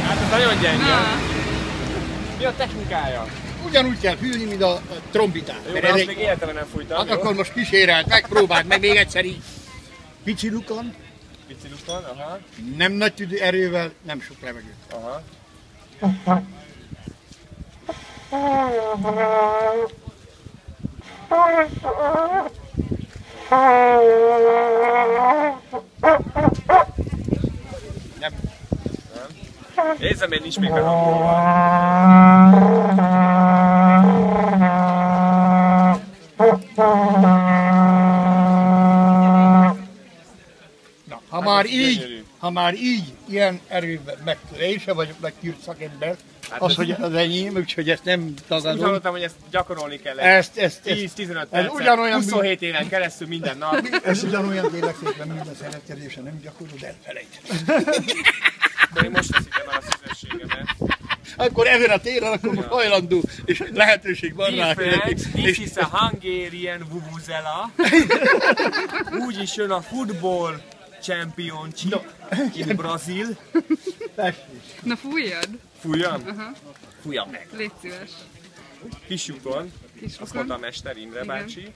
Hát ez nagyon gyenge. Mi a technikája? Ugyanúgy kell fülni, mint a trombitát. Jó, mert azt még életemben nem fújtam. Hát akkor most kísérelt, megpróbáld meg még egyszer így. Pici lukon. Pici lukon, aha. Nem nagy tüdő erővel, nem sok levegő. Aha. Nem. Érzem, én nincs még behangolva. Na, ha már így, ilyen erőben én sem vagyok megkürt szakember, hát az, hogy az enyém, úgyhogy ezt nem tagadom. Úgy hallottam, hogy ezt gyakorolni kell. 10-15 percet, 27 éven keresztül minden nap. Ez ugyanolyan tényleg szépen minden szeretkezése nem gyakorlod, elfelejt. De én most veszítem el a szüzességemet. Akkor ezen a téren akkor most hajlandó, és lehetőség van rá. This is a Hungarian vuvuzela. Úgy is jön a Football Championship in Brazil. Na fújjad! Fújjam? Fújjam meg. Légy szíves. Kis lyukon. Azt mondta a Mester Imre bácsi.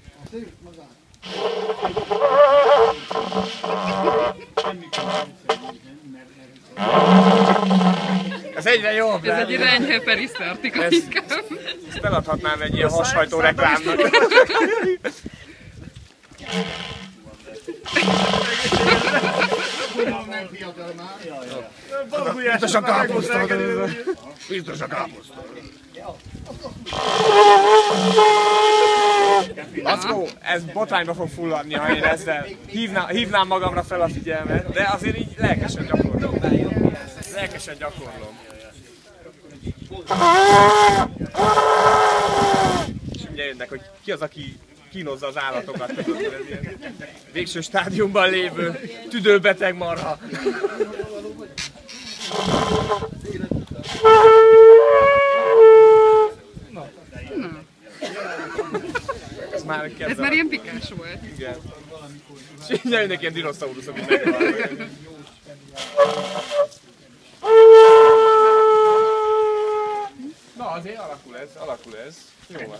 Ez egyre jobb. Ez egy enyhe perisztartika inkább. Ezt eladhatnám egy ilyen hashajtó reklámnak. Biztos a káposzta. Biztos a káposzta. Lackó, ez botrányba fog fulladni, ha én ezzel hívnám magamra fel a figyelmet, de azért így lelkesen gyakorlom. Lelkesen gyakorlom. És mindjárt jönnek, hogy ki az, aki kínozza az állatokat. Végső stádiumban lévő tüdőbeteg marha. Ez már ilyen pikás volt. Igen. És így jönnek ilyen dinoszauruszok, hogy meghalnak. Na azért alakul ez. Jó van.